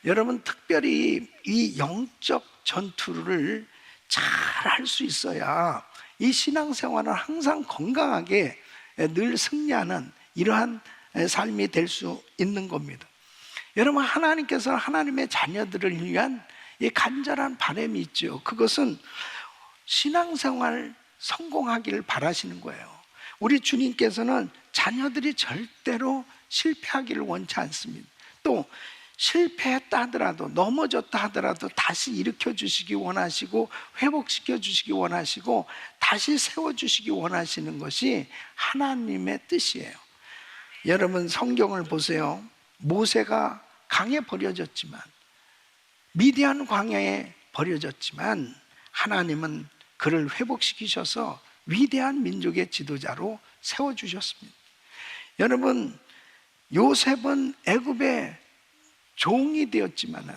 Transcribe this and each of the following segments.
여러분, 특별히 이 영적 전투를 잘 할 수 있어야 이 신앙생활을 항상 건강하게 늘 승리하는 이러한 삶이 될 수 있는 겁니다. 여러분, 하나님께서는 하나님의 자녀들을 위한 이 간절한 바람이 있죠. 그것은 신앙생활 성공하기를 바라시는 거예요. 우리 주님께서는 자녀들이 절대로 실패하기를 원치 않습니다. 또 실패했다 하더라도, 넘어졌다 하더라도 다시 일으켜 주시기 원하시고, 회복시켜 주시기 원하시고, 다시 세워주시기 원하시는 것이 하나님의 뜻이에요. 여러분, 성경을 보세요. 모세가 강에 버려졌지만, 미디안 광야에 버려졌지만, 하나님은 그를 회복시키셔서 위대한 민족의 지도자로 세워주셨습니다. 여러분, 요셉은 애굽의 종이 되었지만은,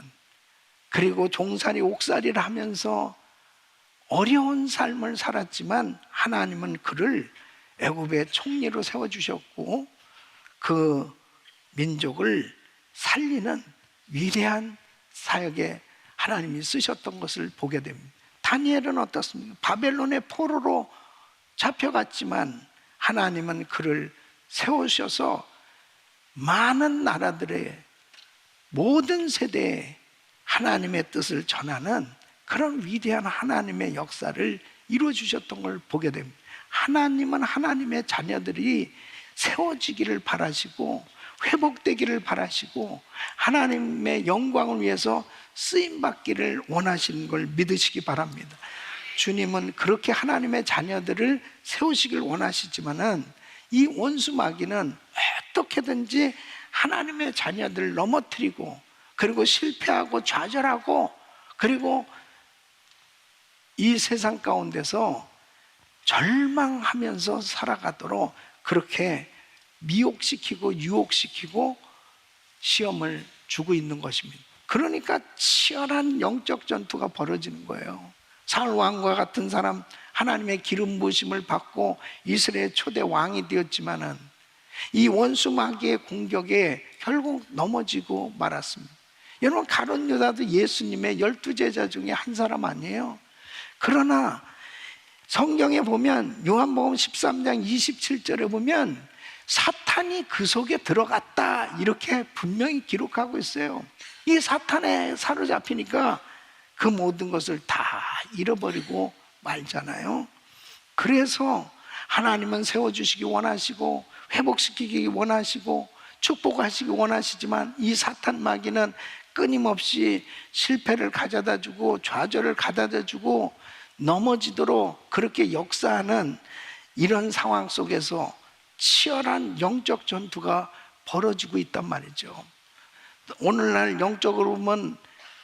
그리고 종살이 옥살이를 하면서 어려운 삶을 살았지만, 하나님은 그를 애굽의 총리로 세워주셨고, 그 민족을 살리는 위대한 사역에 하나님이 쓰셨던 것을 보게 됩니다. 다니엘은 어떻습니까? 바벨론의 포로로 잡혀갔지만 하나님은 그를 세우셔서 많은 나라들의 모든 세대에 하나님의 뜻을 전하는 그런 위대한 하나님의 역사를 이루어주셨던 걸 보게 됩니다. 하나님은 하나님의 자녀들이 세워지기를 바라시고, 회복되기를 바라시고, 하나님의 영광을 위해서 쓰임받기를 원하시는 걸 믿으시기 바랍니다. 주님은 그렇게 하나님의 자녀들을 세우시길 원하시지만은, 이 원수 마귀는 어떻게든지 하나님의 자녀들을 넘어뜨리고, 그리고 실패하고 좌절하고, 그리고 이 세상 가운데서 절망하면서 살아가도록 그렇게 미혹시키고 유혹시키고 시험을 주고 있는 것입니다. 그러니까 치열한 영적 전투가 벌어지는 거예요. 사울 왕과 같은 사람, 하나님의 기름 부으심을 받고 이스라엘 초대 왕이 되었지만은 이 원수 마귀의 공격에 결국 넘어지고 말았습니다. 여러분, 가룟 유다도 예수님의 12제자 중에 한 사람 아니에요? 그러나 성경에 보면, 요한복음 13장 27절에 보면 사탄이 그 속에 들어갔다, 이렇게 분명히 기록하고 있어요. 이 사탄에 사로잡히니까 그 모든 것을 다 잃어버리고 말잖아요. 그래서 하나님은 세워주시기 원하시고, 회복시키기 원하시고, 축복하시기 원하시지만, 이 사탄 마귀는 끊임없이 실패를 가져다 주고, 좌절을 가져다 주고, 넘어지도록 그렇게 역사하는 이런 상황 속에서 치열한 영적 전투가 벌어지고 있단 말이죠. 오늘날 영적으로 보면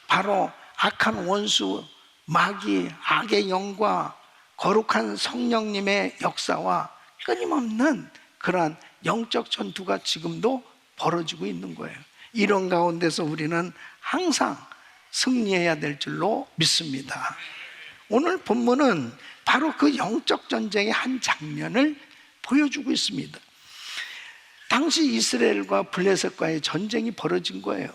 바로 악한 원수 마귀, 악의 영과 거룩한 성령님의 역사와 끊임없는 그러한 영적 전투가 지금도 벌어지고 있는 거예요. 이런 가운데서 우리는 항상 승리해야 될 줄로 믿습니다. 오늘 본문은 바로 그 영적 전쟁의 한 장면을 보여주고 있습니다. 당시 이스라엘과 블레셋과의 전쟁이 벌어진 거예요.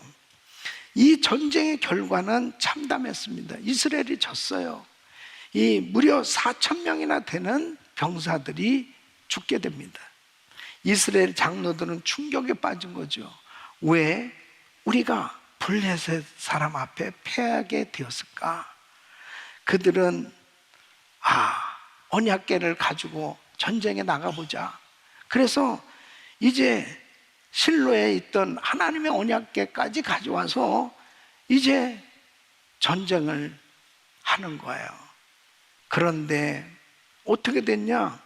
이 전쟁의 결과는 참담했습니다. 이스라엘이 졌어요. 이 무려 4,000명이나 되는 병사들이 죽게 됩니다. 이스라엘 장로들은 충격에 빠진 거죠. 왜 우리가 블레셋 사람 앞에 패하게 되었을까? 그들은 언약궤를 가지고 전쟁에 나가보자. 그래서 이제 실로에 있던 하나님의 언약궤까지 가져와서 이제 전쟁을 하는 거예요. 그런데 어떻게 됐냐?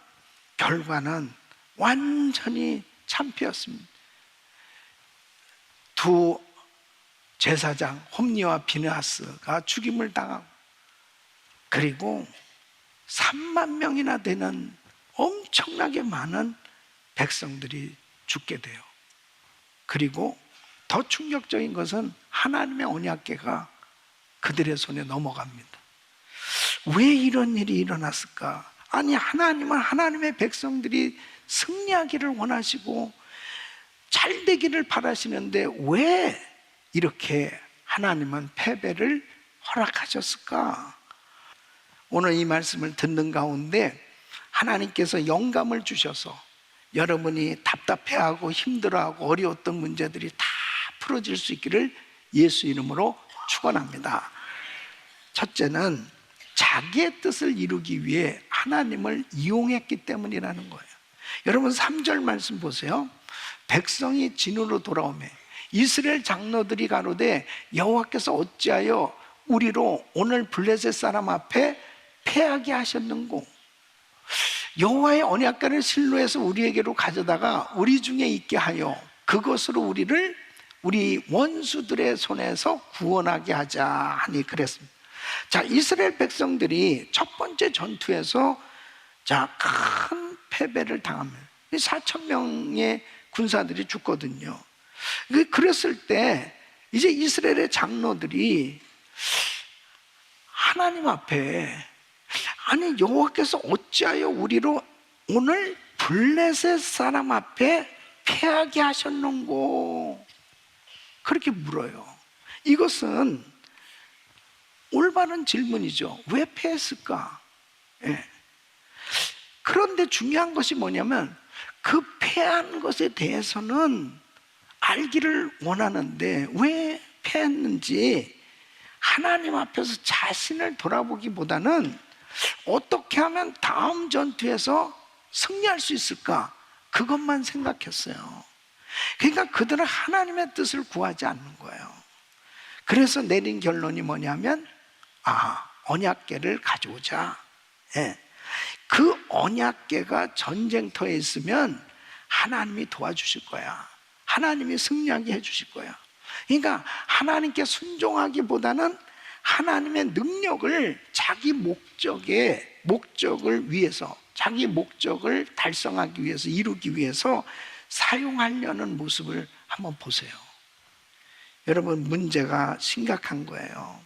결과는 완전히 참패였습니다. 두 제사장 홈니와 비느하스가 죽임을 당하고, 그리고 3만 명이나 되는 엄청나게 많은 백성들이 죽게 돼요. 그리고 더 충격적인 것은 하나님의 언약궤가 그들의 손에 넘어갑니다. 왜 이런 일이 일어났을까? 아니, 하나님은 하나님의 백성들이 승리하기를 원하시고 잘 되기를 바라시는데 왜 이렇게 하나님은 패배를 허락하셨을까? 오늘 이 말씀을 듣는 가운데 하나님께서 영감을 주셔서 여러분이 답답해하고 힘들어하고 어려웠던 문제들이 다 풀어질 수 있기를 예수 이름으로 축원합니다. 첫째는 자기의 뜻을 이루기 위해 하나님을 이용했기 때문이라는 거예요. 여러분 3절 말씀 보세요. 백성이 진으로 돌아오매 이스라엘 장로들이 가로되 여호와께서 어찌하여 우리로 오늘 블레셋 사람 앞에 패하게 하셨는고? 여호와의 언약궤를 실로에서 우리에게로 가져다가 우리 중에 있게 하여 그것으로 우리를 우리 원수들의 손에서 구원하게 하자 하니 그랬습니다. 자, 이스라엘 백성들이 첫 번째 전투에서 큰 패배를 당합니다. 4,000명의 군사들이 죽거든요. 그랬을 때 이제 이스라엘의 장로들이 하나님 앞에 아니 여호와께서 어찌하여 우리로 오늘 블레셋 사람 앞에 패하게 하셨는고? 그렇게 물어요. 이것은 올바른 질문이죠. 왜 패했을까? 예. 그런데 중요한 것이 뭐냐면 그 패한 것에 대해서는 알기를 원하는데 왜 패했는지 하나님 앞에서 자신을 돌아보기보다는 어떻게 하면 다음 전투에서 승리할 수 있을까? 그것만 생각했어요. 그러니까 그들은 하나님의 뜻을 구하지 않는 거예요. 그래서 내린 결론이 뭐냐면 언약궤를 가져오자. 예. 그 언약궤가 전쟁터에 있으면 하나님이 도와주실 거야. 하나님이 승리하게 해주실 거야. 그러니까 하나님께 순종하기보다는 하나님의 능력을 자기 목적을 위해서, 자기 목적을 달성하기 위해서, 이루기 위해서 사용하려는 모습을 한번 보세요. 여러분, 문제가 심각한 거예요.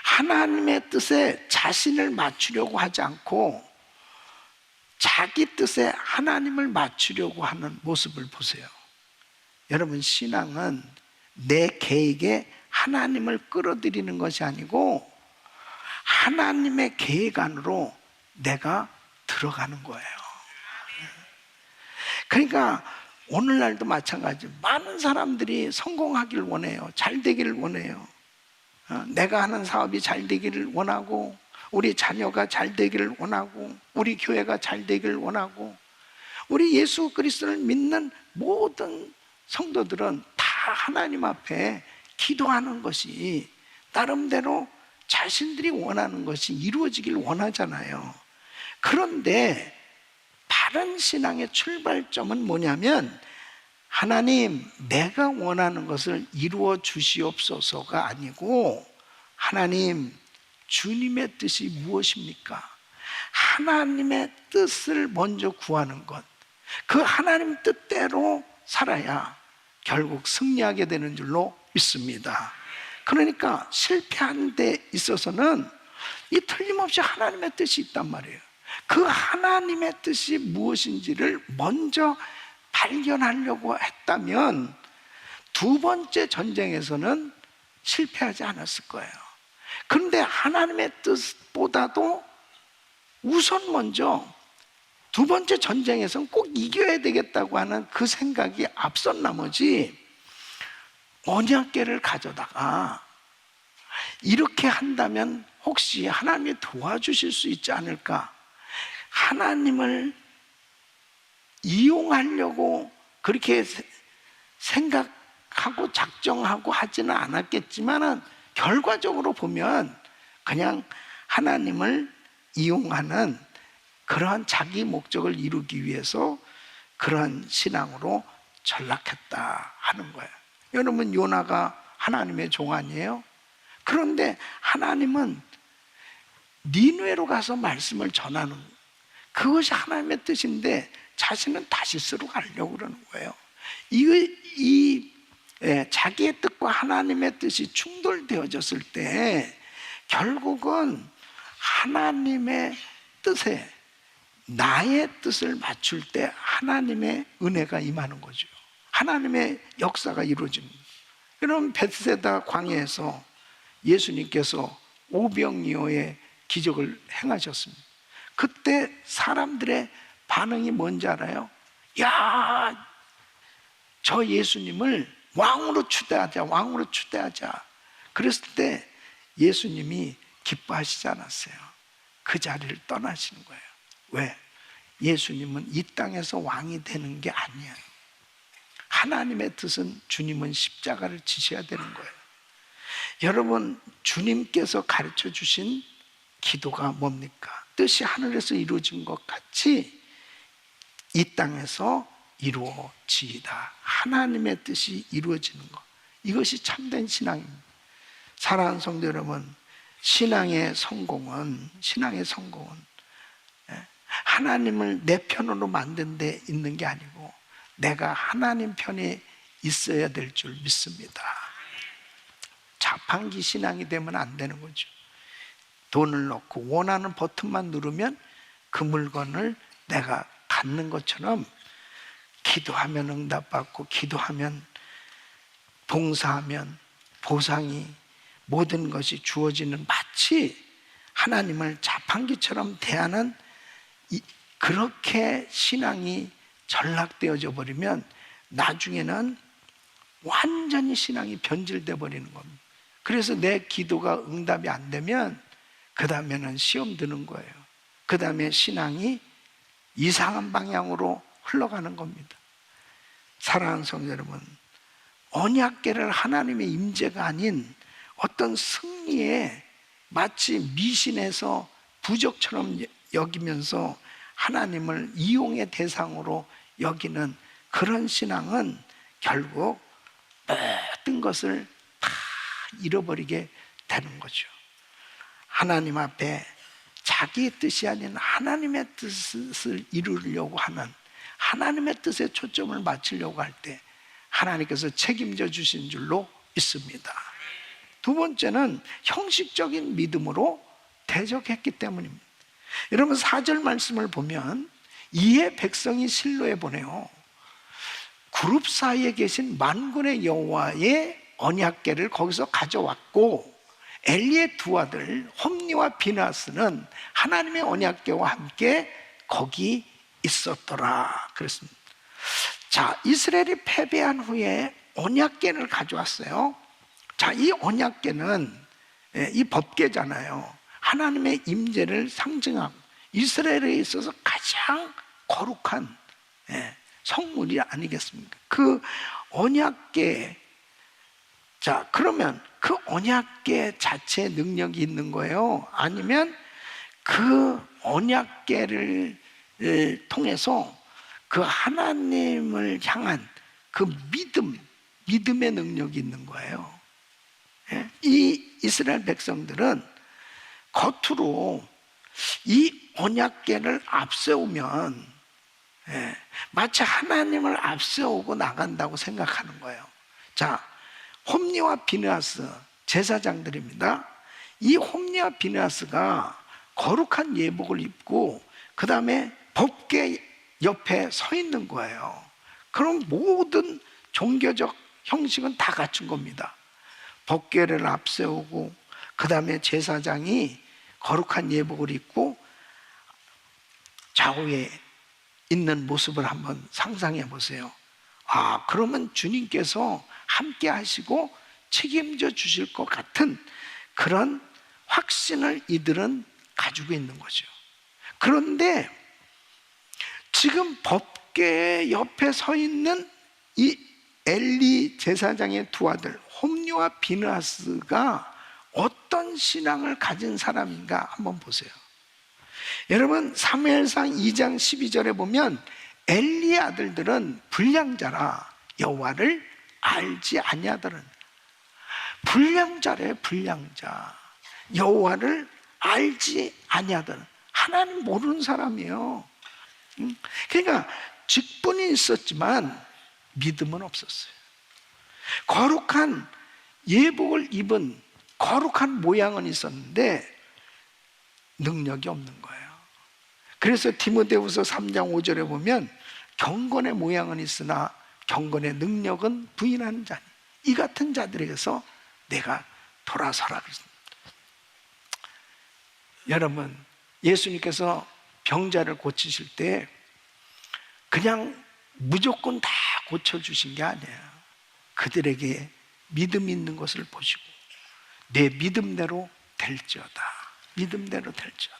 하나님의 뜻에 자신을 맞추려고 하지 않고 자기 뜻에 하나님을 맞추려고 하는 모습을 보세요. 여러분, 신앙은 내 계획에 하나님을 끌어들이는 것이 아니고 하나님의 계획 안으로 내가 들어가는 거예요. 그러니까 오늘날도 마찬가지. 많은 사람들이 성공하기를 원해요. 잘 되기를 원해요. 내가 하는 사업이 잘 되기를 원하고, 우리 자녀가 잘 되기를 원하고, 우리 교회가 잘 되기를 원하고, 우리 예수 그리스도를 믿는 모든 성도들은 다 하나님 앞에 기도하는 것이 나름대로 자신들이 원하는 것이 이루어지길 원하잖아요. 그런데 바른 신앙의 출발점은 뭐냐면 하나님, 내가 원하는 것을 이루어 주시옵소서가 아니고 하나님, 주님의 뜻이 무엇입니까? 하나님의 뜻을 먼저 구하는 것, 그 하나님 뜻대로 살아야 결국 승리하게 되는 줄로 믿습니다. 그러니까 실패하는 데 있어서는 이 틀림없이 하나님의 뜻이 있단 말이에요. 그 하나님의 뜻이 무엇인지를 먼저 발견하려고 했다면 두 번째 전쟁에서는 실패하지 않았을 거예요. 그런데 하나님의 뜻보다도 우선 먼저 두 번째 전쟁에서는 꼭 이겨야 되겠다고 하는 그 생각이 앞선 나머지 언약궤를 가져다가 이렇게 한다면 혹시 하나님이 도와주실 수 있지 않을까? 하나님을 이용하려고 그렇게 생각하고 작정하고 하지는 않았겠지만 결과적으로 보면 그냥 하나님을 이용하는 그러한 자기 목적을 이루기 위해서 그러한 신앙으로 전락했다 하는 거예요. 여러분, 요나가 하나님의 종 아니에요? 그런데 하나님은 니느웨로 가서 말씀을 전하는, 그것이 하나님의 뜻인데 자신은 다시스로 가려고 그러는 거예요. 자기의 뜻과 하나님의 뜻이 충돌되어졌을 때 결국은 하나님의 뜻에 나의 뜻을 맞출 때 하나님의 은혜가 임하는 거죠. 하나님의 역사가 이루어집니다. 그럼 벳세다 광야에서 예수님께서 오병이어의 기적을 행하셨습니다. 그때 사람들의 반응이 뭔지 알아요? 야, 저 예수님을 왕으로 추대하자, 왕으로 추대하자. 그랬을 때 예수님이 기뻐하시지 않았어요. 그 자리를 떠나시는 거예요. 왜? 예수님은 이 땅에서 왕이 되는 게 아니에요. 하나님의 뜻은 주님은 십자가를 지셔야 되는 거예요. 여러분, 주님께서 가르쳐 주신 기도가 뭡니까? 뜻이 하늘에서 이루어진 것 같이 이 땅에서 이루어지이다. 하나님의 뜻이 이루어지는 것, 이것이 참된 신앙입니다. 사랑하는 성도 여러분, 신앙의 성공은 하나님을 내 편으로 만든 데 있는 게 아니고 내가 하나님 편에 있어야 될 줄 믿습니다. 자판기 신앙이 되면 안 되는 거죠. 돈을 넣고 원하는 버튼만 누르면 그 물건을 내가 갖는 것처럼, 기도하면 응답받고 기도하면 봉사하면 보상이, 모든 것이 주어지는, 마치 하나님을 자판기처럼 대하는 그렇게 신앙이 전락되어져 버리면 나중에는 완전히 신앙이 변질돼 버리는 겁니다. 그래서 내 기도가 응답이 안 되면 그 다음에는 시험 드는 거예요. 그 다음에 신앙이 이상한 방향으로 흘러가는 겁니다. 사랑하는 성도 여러분, 언약궤를 하나님의 임재가 아닌 어떤 승리에 마치 미신에서 부적처럼 여기면서 하나님을 이용의 대상으로 여기는 그런 신앙은 결국 모든 것을 다 잃어버리게 되는 거죠. 하나님 앞에 자기의 뜻이 아닌 하나님의 뜻을 이루려고 하는, 하나님의 뜻에 초점을 맞추려고 할 때 하나님께서 책임져 주신 줄로 믿습니다. 두 번째는 형식적인 믿음으로 대적했기 때문입니다. 여러분, 4절 말씀을 보면 이에 백성이 실로에 보내요. 그룹 사이에 계신 만군의 여호와의 언약궤를 거기서 가져왔고, 엘리의 두 아들 홈니와 비나스는 하나님의 언약궤와 함께 거기 있었더라 그랬습니다. 자, 이스라엘이 패배한 후에 언약궤를 가져왔어요. 자, 이 언약궤는 이 법궤잖아요. 하나님의 임재를 상징하고 이스라엘에 있어서 가장 거룩한 성물이 아니겠습니까? 그 언약궤, 자, 그러면 그 언약궤 자체의 능력이 있는 거예요? 아니면 그 언약궤를 통해서 그 하나님을 향한 그 믿음의 능력이 있는 거예요? 이 이스라엘 백성들은 겉으로 이 언약궤를 앞세우면 마치 하나님을 앞세우고 나간다고 생각하는 거예요. 자, 홈니와 비느하스 제사장들입니다. 이 홈니와 비느하스가 거룩한 예복을 입고 그 다음에 법궤 옆에 서 있는 거예요. 그럼 모든 종교적 형식은 다 갖춘 겁니다. 법궤를 앞세우고 그 다음에 제사장이 거룩한 예복을 입고 좌우에 있는 모습을 한번 상상해 보세요. 아, 그러면 주님께서 함께 하시고 책임져 주실 것 같은 그런 확신을 이들은 가지고 있는 거죠. 그런데 지금 법궤 옆에 서 있는 이 엘리 제사장의 두 아들 홈니와 비느하스가 어떤 신앙을 가진 사람인가 한번 보세요. 여러분, 사무엘상 2장 12절에 보면 엘리의 아들들은 불량자라 여호와를 알지 아니하더라. 불량자래, 불량자. 여호와를 알지 아니하더라. 하나님 모르는 사람이에요. 그러니까 직분이 있었지만 믿음은 없었어요. 거룩한 예복을 입은 거룩한 모양은 있었는데 능력이 없는 거예요. 그래서 디모데후서 3장 5절에 보면 경건의 모양은 있으나 경건의 능력은 부인하는 자니, 이 같은 자들에게서 내가 돌아서라 그랬습니다. 여러분, 예수님께서 병자를 고치실 때 그냥 무조건 다 고쳐주신 게 아니에요. 그들에게 믿음이 있는 것을 보시고 내 믿음대로 될지어다, 믿음대로 될지어다.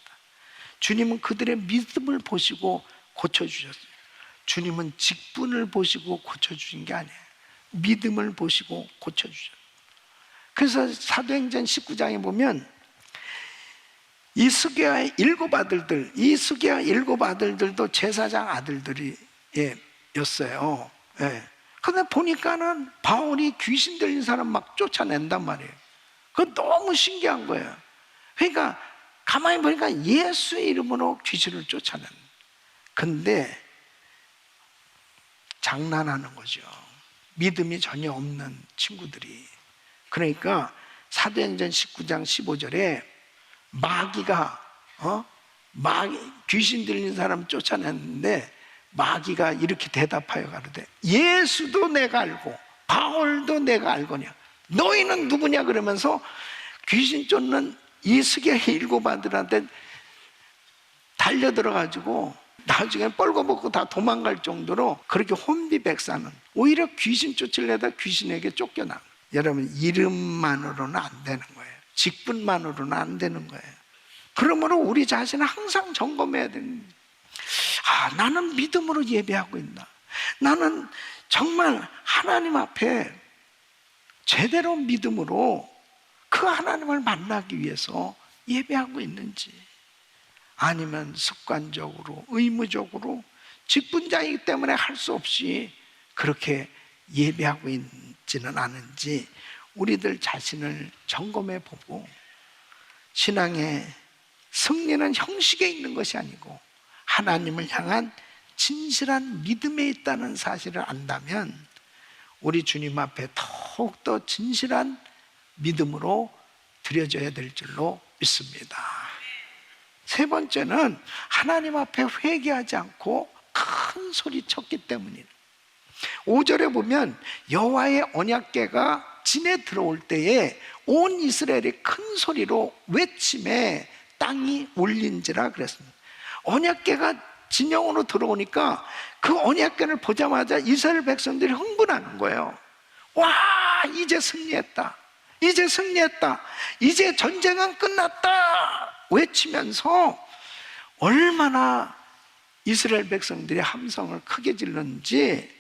주님은 그들의 믿음을 보시고 고쳐주셨어요. 주님은 직분을 보시고 고쳐주신 게 아니에요. 믿음을 보시고 고쳐주셨어요. 그래서 사도행전 19장에 보면 이스기야의 7 아들들, 이스기야 7 아들들도 제사장 아들들이 였어요. 그런데 보니까는 바울이 귀신 들린 사람 막 쫓아낸단 말이에요. 그거 너무 신기한 거예요. 그러니까 가만히 보니까 예수의 이름으로 귀신을 쫓아낸. 근데 장난하는 거죠. 믿음이 전혀 없는 친구들이. 그러니까 사도행전 19장 15절에 마귀가 귀신 들린 사람 쫓아냈는데 마귀가 이렇게 대답하여 가로되 예수도 내가 알고 바울도 내가 알거냐 너희는 누구냐 그러면서 귀신 쫓는 이스기야의 7 아들한테 달려들어가지고 나중에 뻘거벗고 다 도망갈 정도로 그렇게 혼비백산은, 오히려 귀신 쫓으려다 귀신에게 쫓겨나. 여러분, 이름만으로는 안 되는 거예요. 직분만으로는 안 되는 거예요. 그러므로 우리 자신을 항상 점검해야 되는 거예요. 나는 믿음으로 예배하고 있나? 나는 정말 하나님 앞에 제대로 믿음으로 그 하나님을 만나기 위해서 예배하고 있는지, 아니면 습관적으로 의무적으로 직분자이기 때문에 할 수 없이 그렇게 예배하고 있지는 않은지 우리들 자신을 점검해 보고, 신앙의 승리는 형식에 있는 것이 아니고 하나님을 향한 진실한 믿음에 있다는 사실을 안다면 우리 주님 앞에 더욱더 진실한 믿음으로 드려져야 될 줄로 믿습니다. 세 번째는 하나님 앞에 회개하지 않고 큰 소리 쳤기 때문이에요. 5절에 보면 여호와의 언약궤가 진에 들어올 때에 온 이스라엘이 큰 소리로 외침에 땅이 울린지라 그랬습니다. 언약궤가 진영으로 들어오니까 그 언약궤를 보자마자 이스라엘 백성들이 흥분하는 거예요. 와, 이제 승리했다, 이제 승리했다, 이제 전쟁은 끝났다 외치면서 얼마나 이스라엘 백성들이 함성을 크게 질렀는지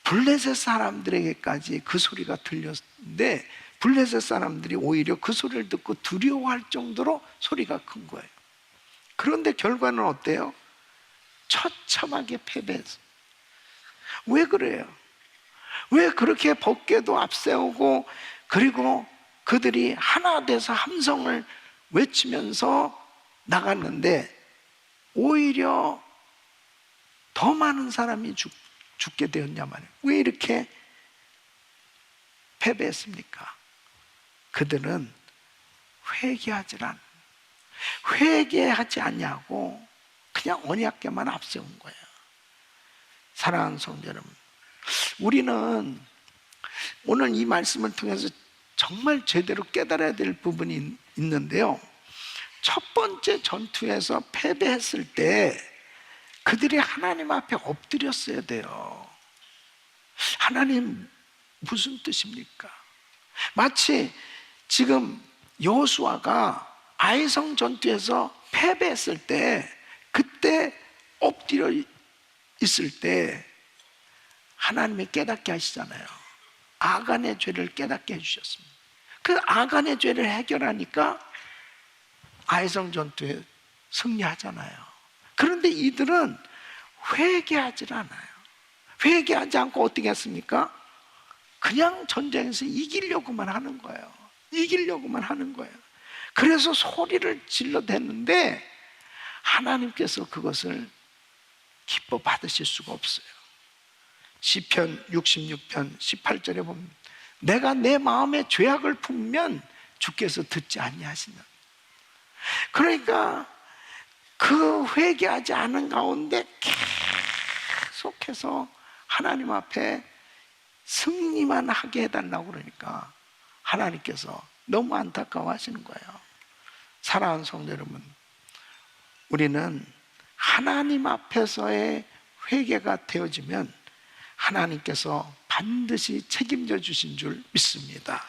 블레셋 사람들에게까지 그 소리가 들렸는데 블레셋 사람들이 오히려 그 소리를 듣고 두려워할 정도로 소리가 큰 거예요. 그런데 결과는 어때요? 처참하게 패배했어요. 왜 그래요? 왜 그렇게 법궤도 앞세우고 그리고 그들이 하나 돼서 함성을 외치면서 나갔는데 오히려 더 많은 사람이 죽게 되었냐 말이에요. 왜 이렇게 패배했습니까? 그들은 회개하지 않냐고 그냥 언약궤만 앞세운 거예요. 사랑하는 성도 여러분, 우리는 오늘 이 말씀을 통해서 정말 제대로 깨달아야 될 부분이 있는데요, 첫 번째 전투에서 패배했을 때 그들이 하나님 앞에 엎드렸어야 돼요. 하나님 무슨 뜻입니까? 마치 지금 여호수아가 아이성 전투에서 패배했을 때, 그때 엎드려 있을 때 하나님이 깨닫게 하시잖아요. 아간의 죄를 깨닫게 해주셨습니다. 그 아간의 죄를 해결하니까 아이성 전투에 승리하잖아요. 그런데 이들은 회개하지 않아요. 회개하지 않고 어떻게 했습니까? 그냥 전쟁에서 이기려고만 하는 거예요. 이기려고만 하는 거예요. 그래서 소리를 질러댔는데 하나님께서 그것을 기뻐 받으실 수가 없어요. 시편 66편 18절에 보면 내가 내 마음에 죄악을 품으면 주께서 듣지 아니하시나. 그러니까 그 회개하지 않은 가운데 계속해서 하나님 앞에 일만 하게 해달라고 그러니까 하나님께서 너무 안타까워하시는 거예요. 사랑하는 성도 여러분, 우리는 하나님 앞에서의 회개가 되어지면 하나님께서 반드시 책임져 주신 줄 믿습니다.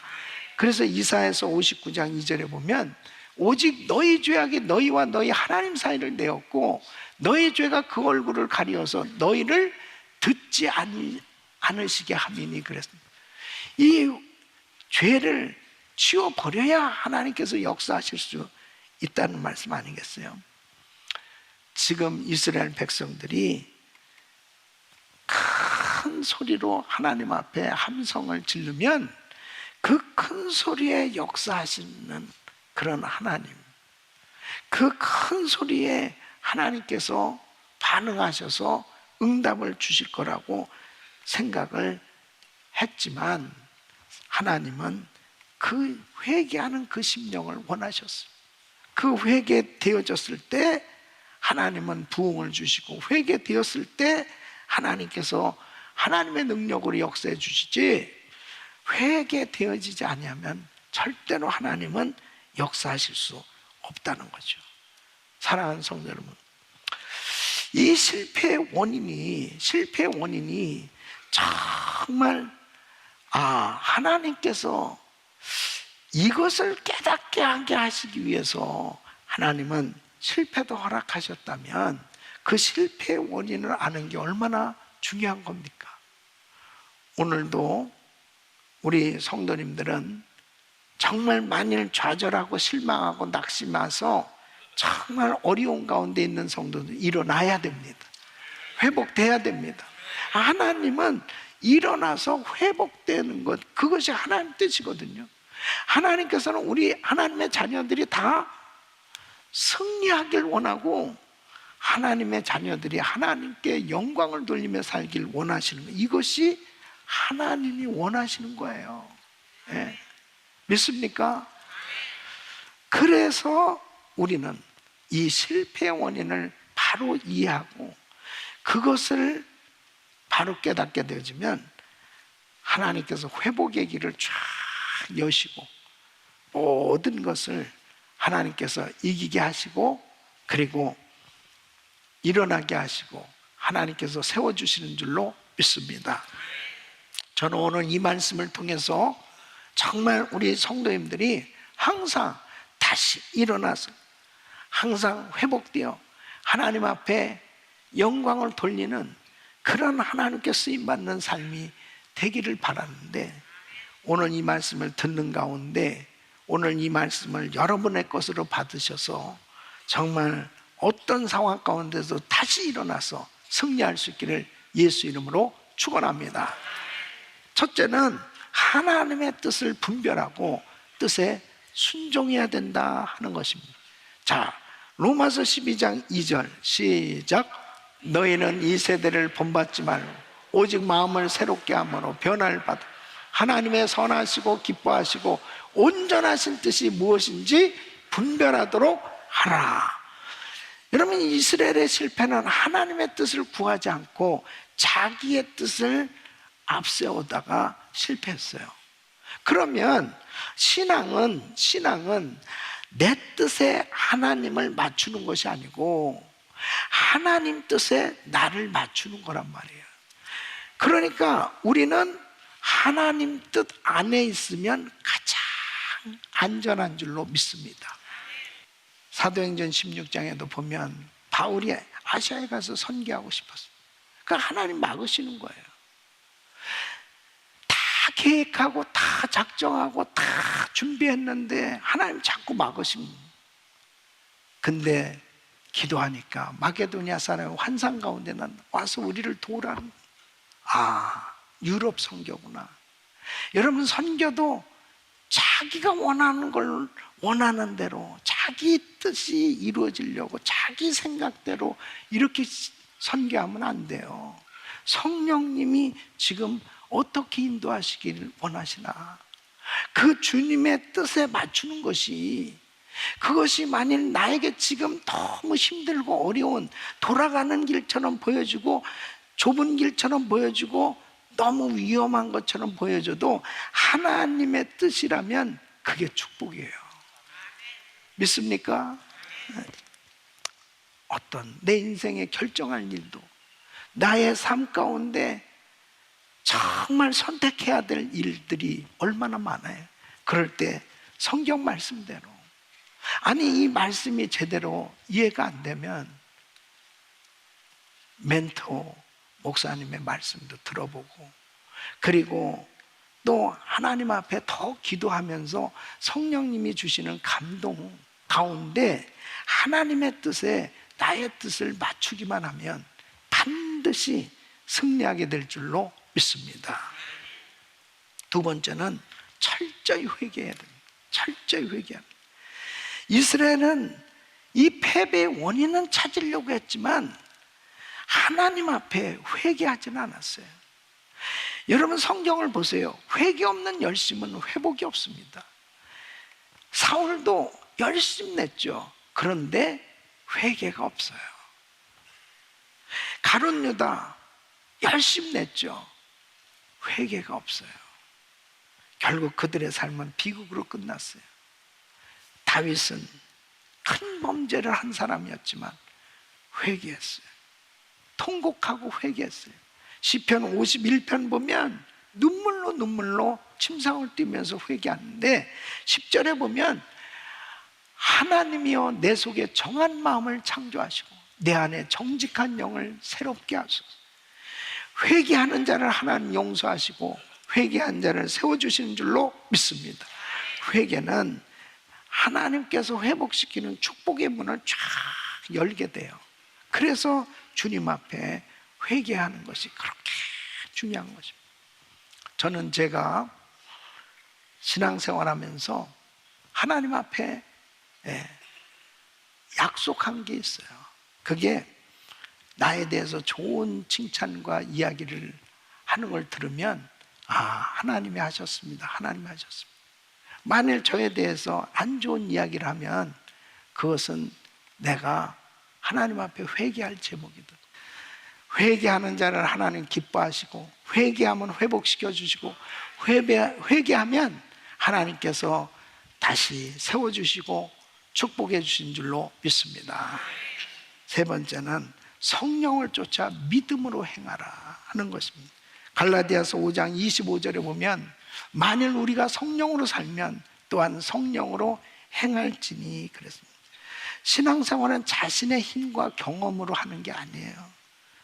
그래서 이사야서 59장 2절에 보면 오직 너희 죄악이 너희와 너희 하나님 사이를 내었고 너희 죄가 그 얼굴을 가리어서 너희를 듣지 않으시게 함이니 그랬습니다. 이 죄를 치워버려야 하나님께서 역사하실 수 있다는 말씀 아니겠어요? 지금 이스라엘 백성들이 큰 소리로 하나님 앞에 함성을 지르면 그 큰 소리에 역사하시는 그런 하나님, 그 큰 소리에 하나님께서 반응하셔서 응답을 주실 거라고 생각을 했지만 하나님은 그 회개하는 그 심령을 원하셨어요. 그 회개되어졌을 때 하나님은 부흥을 주시고 회개되었을 때 하나님께서 하나님의 능력으로 역사해 주시지, 회개되어지지 아니하면 절대로 하나님은 역사하실 수 없다는 거죠. 사랑하는 성도 여러분, 이 실패의 원인이 정말 하나님께서 이것을 깨닫게 하게 하시기 위해서 하나님은 실패도 허락하셨다면 그 실패의 원인을 아는 게 얼마나 중요한 겁니까? 오늘도 우리 성도님들은 정말 만일 좌절하고 실망하고 낙심해서 정말 어려운 가운데 있는 성도들 일어나야 됩니다. 회복돼야 됩니다. 하나님은 일어나서 회복되는 것, 그것이 하나님 뜻이거든요. 하나님께서는 우리 하나님의 자녀들이 다 승리하길 원하고 하나님의 자녀들이 하나님께 영광을 돌리며 살길 원하시는 거예요. 이것이 하나님이 원하시는 거예요. 네. 믿습니까? 그래서 우리는 이 실패의 원인을 바로 이해하고 그것을 바로 깨닫게 되어지면 하나님께서 회복의 길을 쫙 여시고 모든 것을 하나님께서 이기게 하시고 그리고 일어나게 하시고 하나님께서 세워주시는 줄로 믿습니다. 저는 오늘 이 말씀을 통해서 정말 우리 성도님들이 항상 다시 일어나서 항상 회복되어 하나님 앞에 영광을 돌리는 그런 하나님께 쓰임받는 삶이 되기를 바라는데, 오늘 이 말씀을 듣는 가운데 오늘 이 말씀을 여러분의 것으로 받으셔서 정말 어떤 상황 가운데서 다시 일어나서 승리할 수 있기를 예수 이름으로 축원합니다. 첫째는 하나님의 뜻을 분별하고 뜻에 순종해야 된다 하는 것입니다. 자, 로마서 12장 2절 시작. 너희는 이 세대를 본받지 말고 오직 마음을 새롭게 함으로 변화를 받아 하나님의 선하시고 기뻐하시고 온전하신 뜻이 무엇인지 분별하도록 하라. 여러분, 이스라엘의 실패는 하나님의 뜻을 구하지 않고 자기의 뜻을 앞세우다가 실패했어요. 그러면 신앙은 내 뜻에 하나님을 맞추는 것이 아니고 하나님 뜻에 나를 맞추는 거란 말이에요. 그러니까 우리는 하나님 뜻 안에 있으면 가장 안전한 줄로 믿습니다. 사도행전 16장에도 보면 바울이 아시아에 가서 선교하고 싶었어요. 그러니까 하나님 막으시는 거예요. 다 계획하고 다 작정하고 다 준비했는데 하나님 자꾸 막으십니다. 근데 기도하니까 마게도니아 사람의 환상 가운데 난 와서 우리를 도우라는, 유럽 선교구나. 여러분, 선교도 자기가 원하는 걸 원하는 대로 자기 뜻이 이루어지려고 자기 생각대로 이렇게 선교하면 안 돼요. 성령님이 지금 어떻게 인도하시기를 원하시나, 그 주님의 뜻에 맞추는 것이, 그것이 만일 나에게 지금 너무 힘들고 어려운 돌아가는 길처럼 보여지고 좁은 길처럼 보여지고 너무 위험한 것처럼 보여져도 하나님의 뜻이라면 그게 축복이에요. 믿습니까? 어떤 내 인생에 결정할 일도, 나의 삶 가운데 정말 선택해야 될 일들이 얼마나 많아요. 그럴 때 성경 말씀대로, 아니 이 말씀이 제대로 이해가 안 되면 멘토 목사님의 말씀도 들어보고, 그리고 또 하나님 앞에 더 기도하면서 성령님이 주시는 감동 가운데 하나님의 뜻에 나의 뜻을 맞추기만 하면 반드시 승리하게 될 줄로 믿습니다. 두 번째는 철저히 회개해야 됩니다. 철저히 회개해야 됩니다. 이스라엘은 이 패배의 원인은 찾으려고 했지만 하나님 앞에 회개하지는 않았어요. 여러분 성경을 보세요. 회개 없는 열심은 회복이 없습니다. 사울도 열심 냈죠. 그런데 회개가 없어요. 가룟 유다 열심 냈죠. 회개가 없어요. 결국 그들의 삶은 비극으로 끝났어요. 다윗은 큰 범죄를 한 사람이었지만 회개했어요. 통곡하고 회개했어요. 시편 51편 보면 눈물로 침상을 띠면서 회개하는데 10절에 보면 하나님이여 내 속에 정한 마음을 창조하시고 내 안에 정직한 영을 새롭게 하소서. 회개하는 자를 하나님 용서하시고 회개한 자를 세워주시는 줄로 믿습니다. 회개는 하나님께서 회복시키는 축복의 문을 쫙 열게 돼요. 그래서 주님 앞에 회개하는 것이 그렇게 중요한 것입니다. 저는 제가 신앙생활하면서 하나님 앞에 약속한 게 있어요. 그게 나에 대해서 좋은 칭찬과 이야기를 하는 걸 들으면 하나님이 하셨습니다. 하나님이 하셨습니다. 만일 저에 대해서 안 좋은 이야기를 하면 그것은 내가 하나님 앞에 회개할 제목이다. 회개하는 자를 하나님 기뻐하시고 회개하면 회복시켜 주시고 회개하면 하나님께서 다시 세워주시고 축복해 주신 줄로 믿습니다. 세 번째는 성령을 쫓아 믿음으로 행하라 하는 것입니다. 갈라디아서 5장 25절에 보면 만일 우리가 성령으로 살면 또한 성령으로 행할지니 그랬습니다. 신앙생활은 자신의 힘과 경험으로 하는 게 아니에요.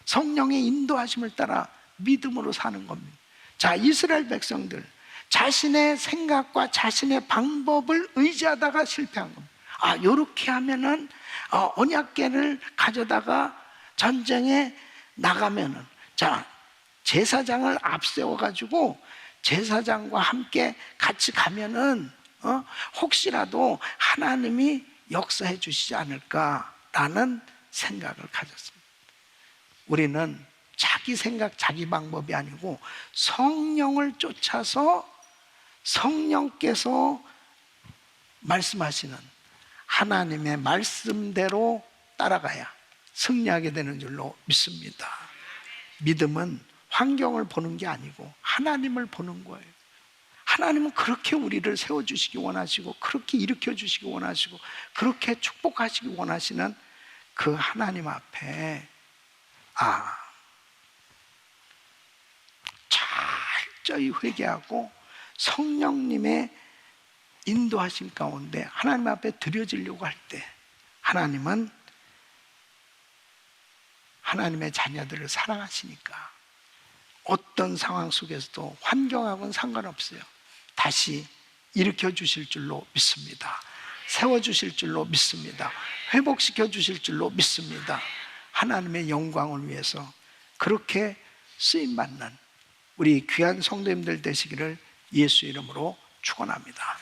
성령의 인도하심을 따라 믿음으로 사는 겁니다. 자, 이스라엘 백성들 자신의 생각과 자신의 방법을 의지하다가 실패한 겁니다. 요렇게 하면은 언약궤를 가져다가 전쟁에 나가면은, 자, 제사장을 앞세워 가지고 제사장과 함께 같이 가면은 혹시라도 하나님이 역사해 주시지 않을까라는 생각을 가졌습니다. 우리는 자기 생각, 자기 방법이 아니고 성령을 쫓아서 성령께서 말씀하시는 하나님의 말씀대로 따라가야 승리하게 되는 줄로 믿습니다. 믿음은 환경을 보는 게 아니고 하나님을 보는 거예요. 하나님은 그렇게 우리를 세워주시기 원하시고 그렇게 일으켜주시기 원하시고 그렇게 축복하시기 원하시는 그 하나님 앞에 철저히 회개하고 성령님의 인도하심 가운데 하나님 앞에 드려지려고 할 때 하나님은 하나님의 자녀들을 사랑하시니까 어떤 상황 속에서도 환경하고는 상관없어요. 다시 일으켜 주실 줄로 믿습니다. 세워 주실 줄로 믿습니다. 회복시켜 주실 줄로 믿습니다. 하나님의 영광을 위해서 그렇게 쓰임받는 우리 귀한 성도님들 되시기를 예수 이름으로 축원합니다.